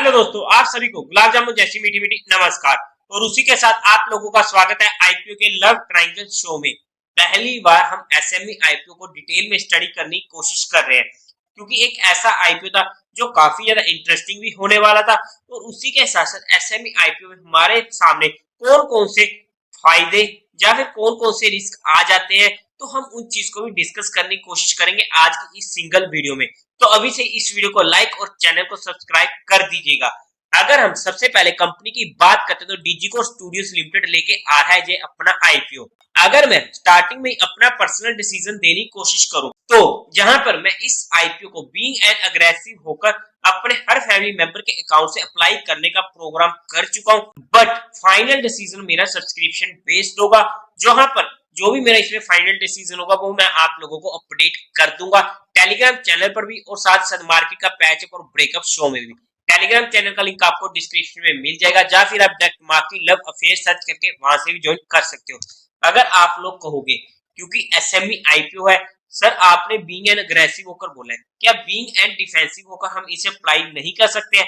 Hello दोस्तों, आप सभी को गुलाब जामुन जैसी मीठी मीठी नमस्कार। और उसी के साथ आप लोगों का स्वागत है आईपीओ के लव ट्रायंगल शो में। पहली बार हम एसएमई आईपीओ को डिटेल में स्टडी करने की कोशिश कर रहे हैं, क्योंकि एक ऐसा आईपीओ था जो काफी ज्यादा इंटरेस्टिंग भी होने वाला था। और उसी के साथ साथ एसएमई आईपीओ में हमारे सामने कौन कौन से फायदे या फिर कौन कौन से रिस्क आ जाते हैं, तो हम उन चीज को भी डिस्कस करने की कोशिश करेंगे आज की इस सिंगल वीडियो में। तो अभी से इस वीडियो को लाइक और चैनल को सब्सक्राइब कर दीजिएगा। अगर हम सबसे पहले कंपनी की बात करते हैं तो डिजिकोड स्टूडियोज लिमिटेड लेके आ रहा है ये अपना आईपीओ। अगर मैं स्टार्टिंग में अपना पर्सनल डिसीजन देने की कोशिश करूं, तो जहां पर मैं इस आईपीओ को बीइंग एन अग्रेसिव होकर अपने हर फैमिली मेंबर के अकाउंट से अप्लाई करने का प्रोग्राम कर चुका हूं, बट फाइनल डिसीजन मेरा सब्सक्रिप्शन बेस्ड होगा। जहां पर जो भी मेरा इसमें फाइनल डिसीजन होगा वो मैं आप लोगों को अपडेट कर दूंगा टेलीग्राम चैनल पर भी, और साथ साथ मार्केट का पैचअप और ब्रेकअप शो में भी। टेलीग्राम चैनल का लिंक आपको डिस्क्रिप्शन में मिल जाएगा, या फिर आप direct market love affair search करके वहां से भी ज्वाइन कर सकते हो। अगर आप लोग कहोगे क्योंकि एसएमई आईपीओ है, सर आपने बीइंग एन अग्रेसिव होकर बोला है, क्या बीइंग एन डिफेंसिव होकर हम इसे अप्लाई नहीं कर सकते हैं?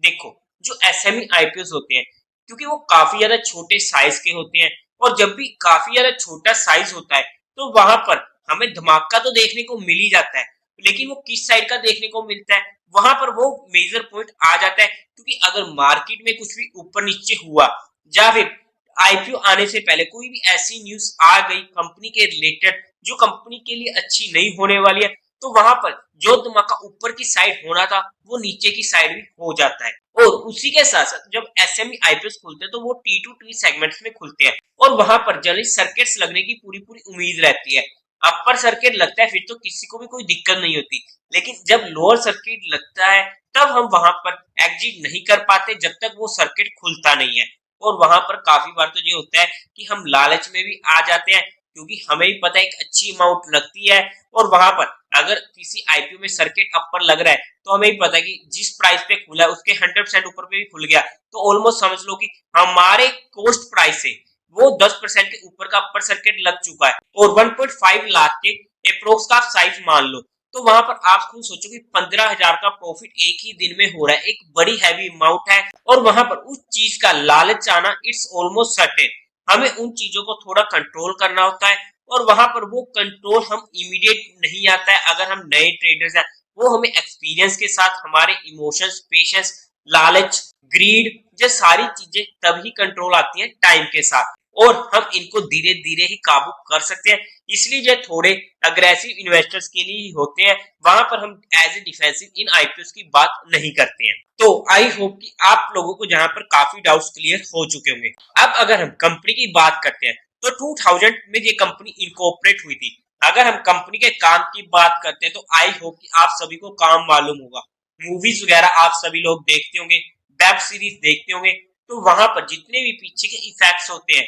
देखो, जो एसएमई आईपीओ होते हैं, क्योंकि वो काफी ज्यादा छोटे साइज के होते हैं, और जब भी काफी ज्यादा छोटा साइज होता है तो वहां पर हमें धमाका तो देखने को मिल ही जाता है, लेकिन वो किस साइड का देखने को मिलता है वहां पर वो मेजर पॉइंट आ जाता है। क्योंकि अगर मार्केट में कुछ भी ऊपर नीचे हुआ, या फिर आईपीओ आने से पहले कोई भी ऐसी न्यूज आ गई कंपनी के रिलेटेड जो कंपनी के लिए अच्छी नहीं होने वाली है, तो वहां पर जो धमाका ऊपर की साइड होना था वो नीचे की साइड भी हो जाता है। और उसी के साथ साथ जब एसएमई आईपीओ खुलते हैं तो वो टी टू टी सेगमेंट्स में खुलते हैं, और वहां पर जनरली सर्किट्स लगने की पूरी पूरी उम्मीद रहती है। अपर सर्किट लगता है फिर तो किसी को भी कोई दिक्कत नहीं होती, लेकिन जब लोअर सर्किट लगता है तब हम वहां पर एग्जिट नहीं कर पाते जब तक वो सर्किट खुलता नहीं है। और वहां पर काफी बार तो ये होता है कि हम लालच में भी आ जाते हैं, क्योंकि हमें भी पता है एक अच्छी अमाउंट लगती है, और वहां पर अगर किसी आईपीओ में सर्किट अपर लग रहा है तो हमें भी पता है कि जिस प्राइस पे खुला है उसके 100% ऊपर पे भी खुल गया, तो ऑलमोस्ट समझ लो कि हमारे कॉस्ट प्राइस से वो 10% के ऊपर का अपर सर्किट लग चुका है, और 1.5 लाख के अप्रोक्स का साइज मान लो, तो वहां पर आप खुद सोचो कि 15,000 का प्रॉफिट एक ही दिन में हो रहा है, एक बड़ी हैवी अमाउंट है। और वहां पर उस चीज का लालच आना इट्स ऑलमोस्ट सर्टेन। हमें उन चीजों को थोड़ा कंट्रोल करना होता है, और वहां पर वो कंट्रोल हम इमीडिएट नहीं आता है अगर हम नए ट्रेडर्स हैं। वो हमें एक्सपीरियंस के साथ हमारे इमोशंस, पेशेंस, लालच, ग्रीड, ये सारी चीजें तभी कंट्रोल आती हैं टाइम के साथ, और हम इनको धीरे धीरे ही काबू कर सकते हैं। इसलिए ये थोड़े अग्रेसिव इन्वेस्टर्स के लिए ही होते हैं, वहां पर हम as a defensive in IPO की बात नहीं करते हैं। तो आई होप कि आप लोगों को जहां पर काफी डाउट्स क्लियर हो चुके होंगे। अब अगर हम कंपनी की बात करते हैं तो 2000 में ये कंपनी इनकॉर्पोरेट हुई थी। अगर हम कंपनी के काम की बात करते हैं तो आई होप कि आप सभी को काम मालूम होगा। मूवीज वगैरह आप सभी लोग देखते होंगे, वेब सीरीज देखते होंगे, तो वहां पर जितने भी पीछे के इफेक्ट्स होते हैं,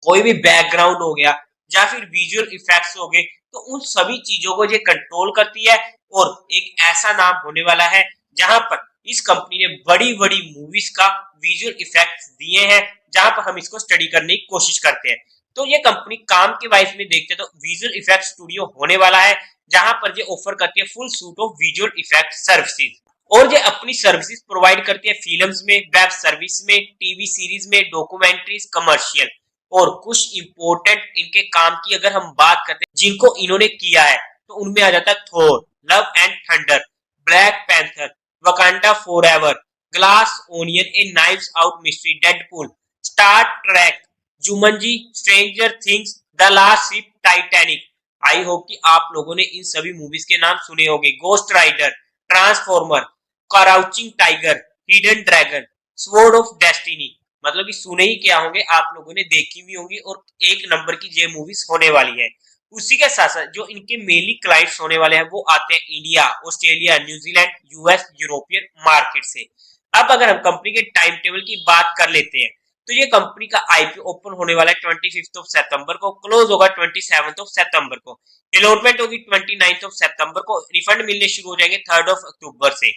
कोई भी बैकग्राउंड हो गया या फिर विजुअल इफेक्ट्स हो गए, तो उन सभी चीजों को ये कंट्रोल करती है। और एक ऐसा नाम होने वाला है जहां पर इस कंपनी ने बड़ी बड़ी मूवीज का विजुअल इफेक्ट्स दिए हैं, जहां पर हम इसको स्टडी करने की कोशिश करते हैं। तो ये कंपनी काम के वाइज में देखते हैं तो विजुअल इफेक्ट स्टूडियो होने वाला है, जहां पर ये ऑफर करती है full suit of visual effect services. और ये अपनी सर्विसेज प्रोवाइड करती है फिल्म्स में, वेब सर्विस में, टीवी सीरीज में, डॉक्यूमेंट्रीज, कमर्शियल। और कुछ इंपोर्टेंट इनके काम की अगर हम बात करते हैं जिनको इन्होंने किया है, तो उनमें आ जाता है Thor, Love and Thunder, Black Panther, Wakanda Forever, Glass Onion, a Knives Out Mystery, Deadpool, Star Trek, Jumanji, Stranger Things, the Last Ship, Titanic. I hope कि आप लोगों ने इन सभी मूवीज के नाम सुने होंगे। Ghost Rider, Transformer, Crouching Tiger, Hidden Dragon, Sword of Destiny. मतलब कि सुने ही क्या होंगे, आप लोगों ने देखी भी होंगी, और एक नंबर की ये मूवीज होने वाली है। उसी के साथ साथ जो इनके मेनली क्लाइंट्स होने वाले हैं वो आते हैं India, Australia, New Zealand, US, European market से। अब अगर हम कंपनी के टाइम टेबल की बात कर लेते हैं, तो ये कंपनी का आईपीओ ओपन होने वाला है 25 सितंबर को, क्लोज होगा 27 सितंबर को, अलॉटमेंट होगी 29 सितंबर को, रिफंड मिलने शुरू हो जाएंगे 3 अक्टूबर से,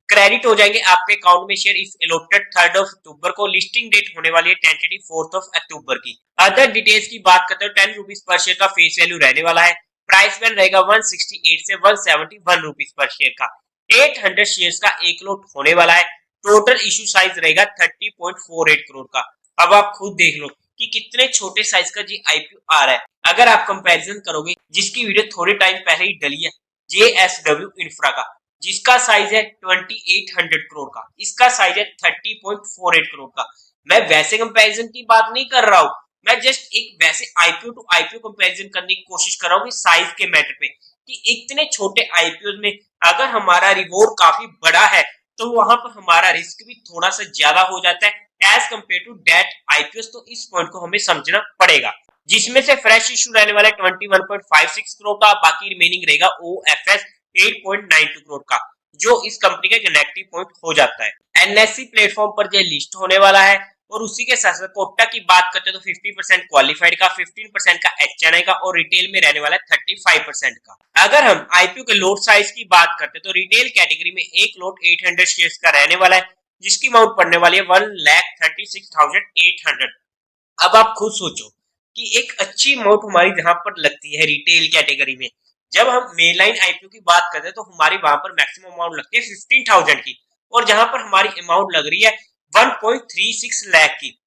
क्रेडिट हो जाएंगे आपके अकाउंट में शेयर इफ अलॉटेड 3 अक्टूबर को, लिस्टिंग डेट होने वाली है टेंटेटिव 4 अक्टूबर की। अदर डिटेल्स की बात करते हैं, 10 रुपीज पर शेयर का फेस वैल्यू रहने वाला है, प्राइस बैंड रहेगा 168 से 171 रुपीज पर शेयर का, 800 शेयर्स का एक लॉट होने वाला है, टोटल इशू साइज रहेगा 30.48 करोड़ का। अब आप खुद देख लो कि कितने छोटे साइज का जी आईपीओ आ रहा है। अगर आप कंपैरिजन करोगे, जिसकी वीडियो थोड़े टाइम पहले ही डली है, JSW इंफ्रा का, जिसका साइज है 2800 करोड़ का, इसका साइज है 30.48 करोड़ का। मैं वैसे कंपैरिजन की बात नहीं कर रहा हूं, मैं जस्ट एक वैसे आईपीओ टू आईपीओ कंपैरिजन करने की कोशिश कर रहा हूँ साइज के मैटर पे, कि इतने छोटे आईपीओ में अगर हमारा रिवॉर्ड काफी बड़ा है तो वहां पर हमारा रिस्क भी थोड़ा सा ज्यादा हो जाता है as compared to date IPO. तो इस पॉइंट को हमें समझना पड़ेगा, जिसमें से फ्रेश इशू रहने वाला है 21.56 करोड़ का, बाकी रिमेनिंग रहेगा ओएफएस 8.92 करोड़ का, जो इस कंपनी का नेगेटिव पॉइंट हो जाता है। एनएससी प्लेटफॉर्म पर यह लिस्ट होने वाला है, और उसी के साथ साथ कोटा की बात करते हैं तो 50% क्वालिफाइड का, 15% का एचएनआई का, और रिटेल में रहने वाला है 35% का। अगर हम आईपीओ के लोट साइज की बात करते हैं तो रिटेल कैटेगरी में एक लोट 800 शेयर्स का रहने वाला है, जिसकी अमाउंट पड़ने वाली है 1,36,800। अब आप खुद सोचो कि एक अच्छी अमाउंट हमारी जहां पर लगती है रिटेल कैटेगरी में, जब हम मेन लाइन आईपीओ की बात करते हैं तो हमारी वहां पर मैक्सिमम अमाउंट लगती है 15,000 की, और जहां पर हमारी अमाउंट लग रही है 1.36 लाख की,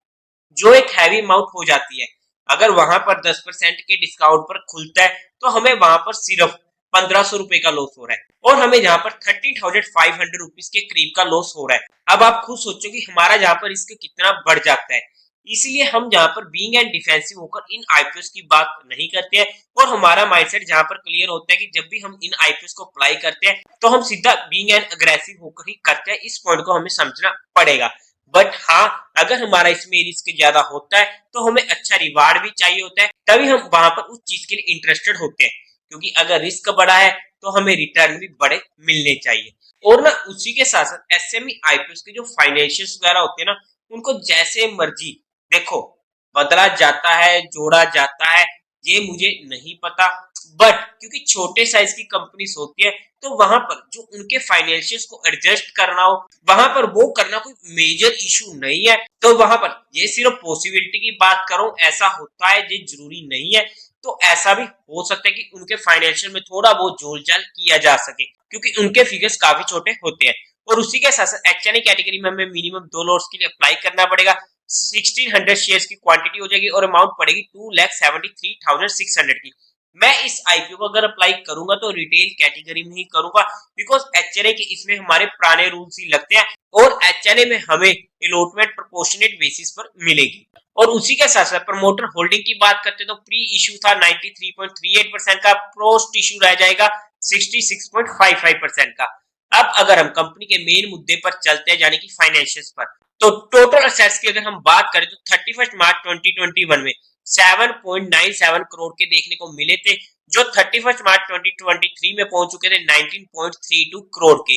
जो एक हैवी अमाउंट हो जाती है। अगर वहां पर 10% के डिस्काउंट पर खुलता है तो हमें वहां पर सिर्फ 1500 रुपए का लॉस हो रहा है, और हमें जहां पर 30,500 रुपीज के करीब का लॉस हो रहा है। अब आप खुद सोचो कि हमारा जहां पर रिस्क कितना बढ़ जाता है। इसलिए हम जहां पर बीइंग एंड डिफेंसिव होकर इन आईपीओस की बात नहीं करते हैं, और हमारा माइंडसेट जहां पर क्लियर होता है कि जब भी हम इन आईपीओस को अप्लाई करते हैं तो हम सीधा बीइंग एंड अग्रेसिव होकर ही करते हैं। इस पॉइंट को हमें समझना पड़ेगा। बट हाँ, अगर हमारा इसमें रिस्क ज्यादा होता है तो हमें अच्छा रिवार्ड भी चाहिए होता है, तभी हम वहां पर उस चीज के लिए इंटरेस्टेड होते हैं, क्योंकि अगर रिस्क बड़ा है तो हमें रिटर्न भी बड़े मिलने चाहिए। और ना उसी के साथ साथ एसएमई आईपीओ के जो फाइनेंशियल्स वगैरह होते हैं ना, उनको जैसे मर्जी देखो बदला जाता है, जोड़ा जाता है, ये मुझे नहीं पता, बट क्योंकि छोटे साइज की कंपनीज होती है तो वहां पर जो उनके फाइनेंशियल्स को एडजस्ट करना हो, वहां पर वो करना कोई मेजर इशू नहीं है। तो वहां पर ये सिर्फ पॉसिबिलिटी की बात करूं, ऐसा होता है, ये जरूरी नहीं है। तो ऐसा भी हो सकता है कि उनके फाइनेंशियल में थोड़ा बहुत जोलजाल किया जा सके, क्योंकि उनके फिगर्स काफी छोटे होते हैं। और उसी के साथ साथ एचएनआई कैटेगरी में हमें मिनिमम 2 लॉट्स के लिए अप्लाई करना पड़ेगा। 1600 शेयर्स की क्वांटिटी हो जाएगी और अमाउंट पड़ेगी 2,73,600 की। मैं इस आईपीओ को अगर अप्लाई करूंगा तो रिटेल कैटेगरी में ही करूंगा, बिकॉज एचएनए के इसमें हमारे पुराने रूल्स ही लगते हैं, और एचएनए में हमें अलॉटमेंट प्रोपोर्शनेट बेसिस पर मिलेगी। और उसी के साथ साथ प्रमोटर होल्डिंग की बात करते हैं तो प्री इशू था 93.38% का, पोस्ट इशू रह जाएगा 66.55% का। अब अगर हम कंपनी के मेन मुद्दे पर चलते हैं, यानी कि फाइनेंशियल्स पर, तो टोटल असेट्स की अगर हम बात करें तो 31 मार्च 2021 में 7.97 करोड़ के देखने को मिले थे, जो 31 मार्च 2023 में पहुंच चुके थे 19.32 करोड़ के।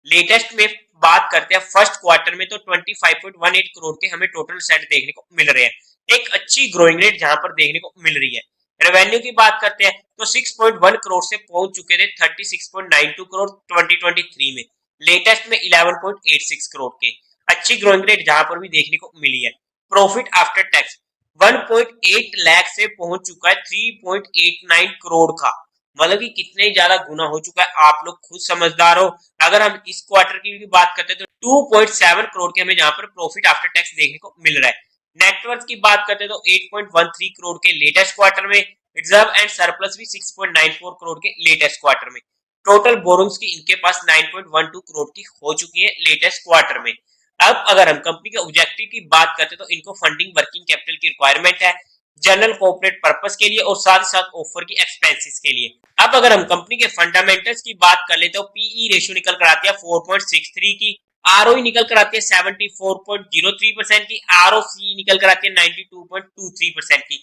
लेटेस्ट में बात करते हैं फर्स्ट क्वार्टर में तो 25.18 करोड़ के हमें टोटल असेट देखने को मिल रहे हैं। एक अच्छी ग्रोइंग रेट जहां पर देखने को मिल रही है। रेवेन्यू की बात करते हैं तो 6.1 करोड़ से पहुंच चुके थे 36.92 करोड़ 2023 में, लेटेस्ट में 11.86 करोड़ के। अच्छी ग्रोइंग रेट जहां पर भी देखने को मिली है। प्रॉफिट आफ्टर टैक्स 1.8 लाख से पहुंच चुका है 3.89 करोड़ का, मतलब कि कितने ज्यादा गुना हो चुका है, आप लोग खुद समझदार हो। अगर हम इस क्वार्टर की भी बात करते हैं तो 2.7 करोड़ के हमें यहाँ पर प्रॉफिट आफ्टर टैक्स देखने को मिल रहा है। नेटवर्थ की बात करते हैं तो 8.13 करोड़ के लेटेस्ट क्वार्टर में, रिजर्व एंड सरप्लस भी 6.94 करोड़ के लेटेस्ट क्वार्टर में। टोटल बोरोइंग्स की इनके पास 9.12 करोड़ की हो चुकी है लेटेस्ट क्वार्टर में। अब अगर हम कंपनी के ऑब्जेक्टिव की बात करते हैं तो इनको फंडिंग वर्किंग कैपिटल की रिक्वायरमेंट है, जनरल कॉर्पोरेट पर्पस के लिए और साथ ही साथ ऑफर की एक्सपेंसेस के लिए। अब अगर हम कंपनी के फंडामेंटल्स की बात कर ले तो पीई रेशियो निकल कर आती है 4.63 की, आरओई निकल कर आती है 74.03% की, आरओसी निकल कर आती है 92.23% की।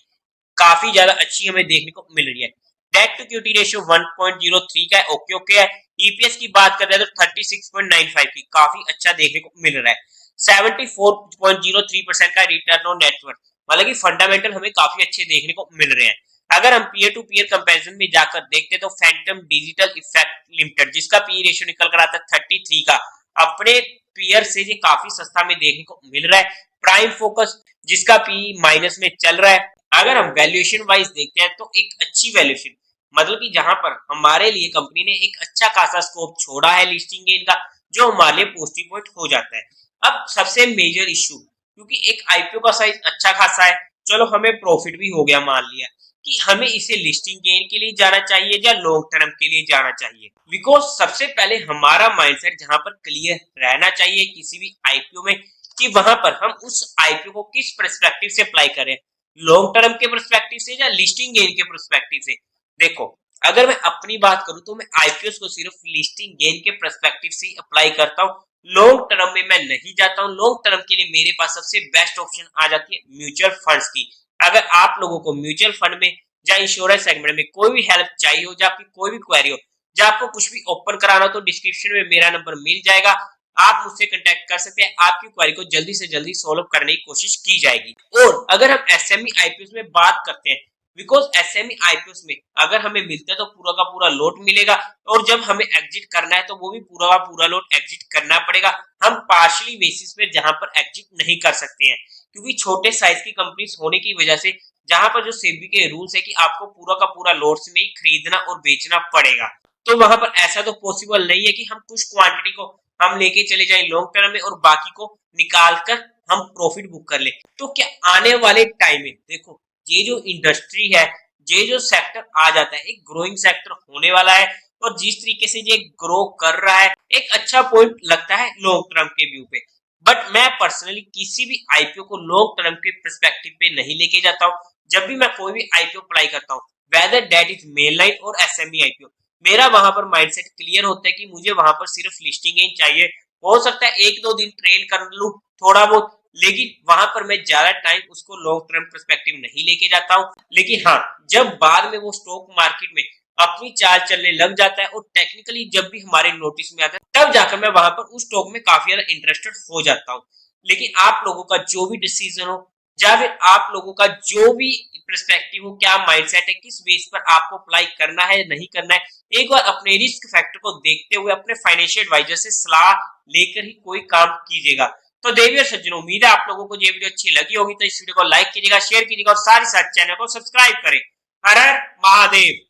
काफी ज्यादा अच्छी हमें देखने को मिल रही है। डेट टू इक्विटी रेशियो 1.03 का है, ओके ओके है। ईपीएस की बात कर रहे हैं तो 36.95 की, काफी अच्छा देखने को मिल रहा है। 74.03% का रिटर्न ऑन नेटवर्थ, मतलब कि फंडामेंटल हमें काफी अच्छे देखने को मिल रहे हैं। अगर हम पीयर टू पीयर कंपैरिजन में जाकर देखते तो फैंटम डिजिटल इफेक्ट लिमिटेड, जिसका पी रेशियो निकल कर आता है 33 का, अपने पीयर से ये काफी सस्ता में देखने को मिल रहा है। प्राइम फोकस जिसका पी माइनस में चल रहा है। अगर हम वैल्यूएशन वाइज देखते हैं तो एक अच्छी वैल्यूएशन मतलब कि जहां पर हमारे लिए कंपनी ने एक अच्छा खासा स्कोप छोड़ा है लिस्टिंग गेन का, जो हमारे लिए पॉजिटिव पॉइंट हो जाता है। अब सबसे मेजर इशू, क्योंकि एक आईपीओ का साइज अच्छा खासा है, चलो हमें प्रॉफिट भी हो गया, मान लिया कि हमें इसे लिस्टिंग गेन के लिए जाना चाहिए या लॉन्ग टर्म के लिए जाना चाहिए। बिकॉज सबसे पहले हमारा माइंडसेट जहां पर क्लियर रहना चाहिए किसी भी आईपीओ में, कि वहां पर हम उस आईपीओ को किस पर्सपेक्टिव से अप्लाई करें, लॉन्ग टर्म के पर्सपेक्टिव से या लिस्टिंग गेन के पर्सपेक्टिव से। देखो, अगर मैं अपनी बात करूं तो मैं आईपीओ को सिर्फ लिस्टिंग गेन के पर्सपेक्टिव से अप्लाई करता हूं, लॉन्ग टर्म में मैं नहीं जाता हूं। लॉन्ग टर्म के लिए मेरे पास सबसे बेस्ट ऑप्शन आ जाती है म्यूचुअल फंड्स की। अगर आप लोगों को म्यूचुअल फंड में या इंश्योरेंस सेगमेंट में कोई भी हेल्प चाहिए हो, या आपकी कोई भी क्वेरी हो, या आपको कुछ भी ओपन कराना हो, तो डिस्क्रिप्शन में मेरा नंबर मिल जाएगा, आप मुझसे कांटेक्ट कर सकते हैं। आपकी क्वेरी को जल्दी से जल्दी सॉल्व करने की कोशिश की जाएगी। और अगर हम एसएमई आईपीओ में बात करते हैं, बिकॉज एसएमई आईपीओ में अगर हमें मिलता है तो पूरा का पूरा लोट मिलेगा, और जब हमें एग्जिट करना है तो वो भी पूरा का पूरा लोट एग्जिट करना पड़ेगा। हम पार्शली बेसिस पे जहां पर एग्जिट नहीं कर सकते हैं, क्योंकि छोटे साइज की कंपनीज होने की वजह से जहां पर जो सेबी के रूल्स है कि आपको पूरा का पूरा लोट्स में ही खरीदना और बेचना पड़ेगा, तो वहां पर ऐसा तो पॉसिबल नहीं है कि हम कुछ क्वांटिटी को हम लेके चले जाएं लॉन्ग टर्म में और बाकी को निकाल कर हम प्रॉफिट बुक कर ले। तो क्या आने वाले टाइम में देखो, ये जो इंडस्ट्री है, ये जो सेक्टर आ जाता है, एक ग्रोइंग सेक्टर होने वाला है, और जिस तरीके से ये ग्रो कर रहा है, एक अच्छा पॉइंट लगता है लॉन्ग टर्म के व्यू पे। बट मैं पर्सनली किसी भी आईपीओ को लॉन्ग टर्म के पर्सपेक्टिव पे नहीं लेके जाता हूँ। जब भी मैं कोई भी आईपीओ अप्लाई करता हूँ, whether that is main line और एसएमई आईपीओ, मेरा वहां पर माइंडसेट क्लियर होता है कि मुझे वहां पर सिर्फ लिस्टिंग गेन चाहिए। हो सकता है एक दो दिन ट्रेल कर लूं थोड़ा बहुत, लेकिन वहां पर मैं ज्यादा टाइम उसको लॉन्ग टर्म पर्सपेक्टिव नहीं लेके जाता हूँ। लेकिन हाँ, जब बाद में वो स्टॉक मार्केट में अपनी चाल चलने लग जाता है और टेक्निकली जब भी हमारे नोटिस में आता है, तब जाकर मैं वहां पर उस स्टॉक में काफी ज्यादा इंटरेस्टेड हो जाता हूँ। लेकिन आप लोगों का जो भी डिसीजन हो, या फिर आप लोगों का जो भी पर्सपेक्टिव हो, क्या माइंडसेट है, किस बेस पर आपको अप्लाई करना है नहीं करना है, एक बार अपने रिस्क फैक्टर को देखते हुए अपने फाइनेंशियल एडवाइजर से सलाह लेकर ही कोई काम कीजिएगा। तो देवी और सज्जनों, उम्मीद है आप लोगों को ये वीडियो अच्छी लगी होगी, तो इस वीडियो को लाइक कीजिएगा, शेयर कीजिएगा और साथ ही साथ चैनल को सब्सक्राइब करें। हर हर महादेव।